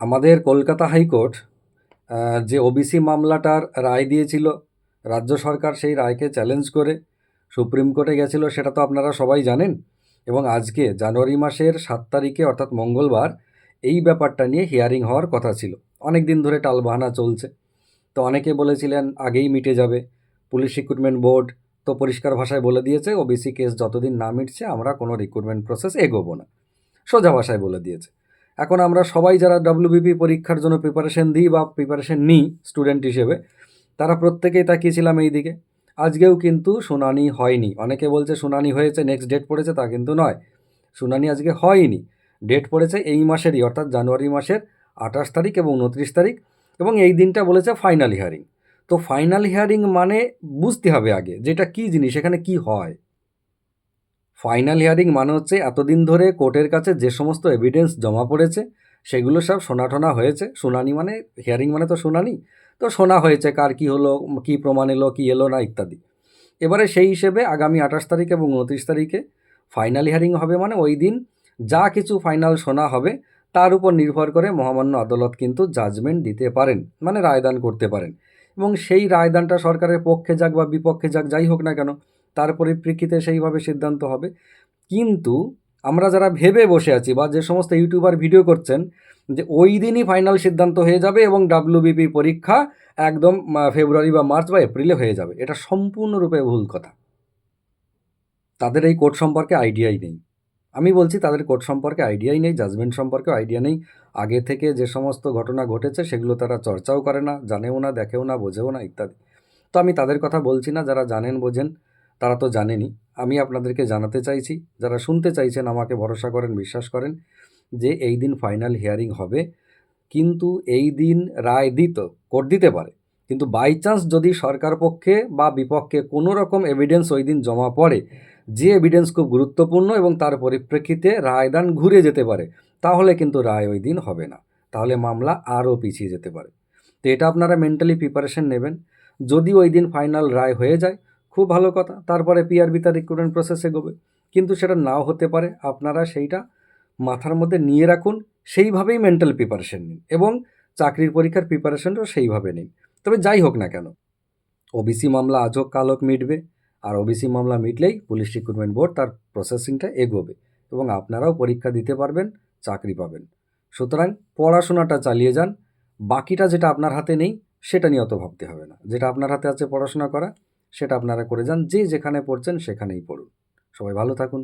আমাদের কলকাতা হাইকোর্ট যে ওবিসি মামলাটার রায় দিয়েছিল, রাজ্য সরকার সেই রায়কে চ্যালেঞ্জ করে সুপ্রিম কোর্টে গেছিল, সেটা তো আপনারা সবাই জানেন। এবং আজকে জানুয়ারি মাসের 7 তারিখে অর্থাৎ মঙ্গলবার এই ব্যাপারটা নিয়ে হিয়ারিং হওয়ার কথা ছিল। অনেক দিন ধরে টালবাহানা চলছে। তো অনেকে বলেছিলেন আগেই মিটে যাবে। পুলিশ রিক্রুটমেন্ট বোর্ড তো পরিষ্কার ভাষায় বলে দিয়েছে ওবিসি কেস যতদিন না মিটছে আমরা কোনো রিক্রুটমেন্ট প্রসেস এগোবো না, সোজা ভাষায় বলে দিয়েছে। এখন আমরা সবাই যারা ডাব্লিউবিপি পরীক্ষার জন্য প্রিপারেশন দিই বা প্রিপারেশন নিই স্টুডেন্ট হিসেবে, তারা প্রত্যেকেই তাকিয়েছিলাম এই দিকে। আজকেও কিন্তু শুনানি হয়নি। অনেকে বলছে শুনানি হয়েছে, নেক্সট ডেট পড়েছে, তা কিন্তু নয়। শুনানি আজকে হয়নি। ডেট পড়েছে এই মাসেরই অর্থাৎ জানুয়ারি মাসের 28 তারিখ এবং 29 তারিখ, এবং এই দিনটা বলেছে ফাইনাল হিয়ারিং। তো ফাইনাল হিয়ারিং মানে বুঝতে হবে আগে যেটা কী জিনিস, এখানে কি হয়। ফাইনাল হিয়ারিং মানে হচ্ছে এতদিন ধরে কোর্টের কাছে যে সমস্ত এভিডেন্স জমা পড়েছে সেগুলো সব শোনাটোনা হয়েছে। শুনানি মানে, হিয়ারিং মানে তো শুনানি, তো শোনা হয়েছে কার কী হলো, কী প্রমাণ এলো, কী এলো না ইত্যাদি। এবারে সেই হিসেবে আগামী 28 তারিখ এবং 29 তারিখে ফাইনাল হিয়ারিং হবে, মানে ওই দিন যা কিছু ফাইনাল শোনা হবে তার উপর নির্ভর করে মহামান্য আদালত কিন্তু জাজমেন্ট দিতে পারেন, মানে রায়দান করতে পারেন। এবং সেই রায়দানটা সরকারের পক্ষে যাক বা বিপক্ষে যাক, যাই হোক না কেন, তার পরিপ্রেক্ষিতে সেইভাবে সিদ্ধান্ত হবে। কিন্তু আমরা যারা ভেবে বসে আছি বা যে সমস্ত ইউটিউবার ভিডিও করছেন যে ওই দিনই ফাইনাল সিদ্ধান্ত হয়ে যাবে এবং ডাব্লিউবিপি পরীক্ষা একদম ফেব্রুয়ারি বা মার্চ বা এপ্রিলে হয়ে যাবে, এটা সম্পূর্ণরূপে ভুল কথা। তাদের এই কোর্ট সম্পর্কে আইডিয়াই নেই। আমি বলছি তাদের কোর্ট সম্পর্কে আইডিয়াই নেই, জাজমেন্ট সম্পর্কে আইডিয়া নেই। আগে থেকে যে সমস্ত ঘটনা ঘটেছে সেগুলো তারা চর্চাও করে না, জানেও না, দেখেও না, বোঝেও না ইত্যাদি। তো আমি তাদের কথা বলছি না, যারা জানেন বোঝেন তারা তো জানেনই। আমি আপনাদেরকে জানাতে চাইছি, যারা শুনতে চাইছেন আমাকে ভরসা করেন, বিশ্বাস করেন যে এই দিন ফাইনাল হিয়ারিং হবে। কিন্তু এই দিন রায় কোর্ট দিতে পারে, কিন্তু বাই চান্স যদি সরকার পক্ষে বা বিপক্ষে কোনো রকম এভিডেন্স ওই দিন জমা পড়ে, যে এভিডেন্স খুব গুরুত্বপূর্ণ এবং তার পরিপ্রেক্ষিতে রায়দান ঘুরে যেতে পারে, তাহলে কিন্তু রায় ওই দিন হবে না, তাহলে মামলা আরও পিছিয়ে যেতে পারে। তো এটা আপনারা মেন্টালি প্রিপারেশন নেবেন। যদি ওই দিন ফাইনাল রায় হয়ে যায় খুব ভালো কথা, তারপরে পিআরবি তার রিক্রুটমেন্ট প্রসেস এগোবে। কিন্তু সেটা নাও হতে পারে, আপনারা সেইটা মাথার মধ্যে নিয়ে রাখুন, সেইভাবেই মেন্টাল প্রিপারেশন নিন এবং চাকরির পরীক্ষার প্রিপারেশনটাও সেইভাবে নিন। তবে যাই হোক না কেন, ওবিসি মামলা আজ হোক কাল হোক মিটবে, আর ওবিসি মামলা মিটলেই পুলিশ রিক্রুটমেন্ট বোর্ড তার প্রসেসিংটা এগোবে এবং আপনারাও পরীক্ষা দিতে পারবেন, চাকরি পাবেন। সুতরাং পড়াশোনাটা চালিয়ে যান। বাকিটা যেটা আপনার হাতে নেই সেটা নিয়ে অত ভাবতে হবে না। যেটা আপনার হাতে আছে পড়াশোনা করা, সেটা আপনারা করে যান। যে যেখানে পড়ছেন সেখানেই পড়ুন। সবাই ভালো থাকুন।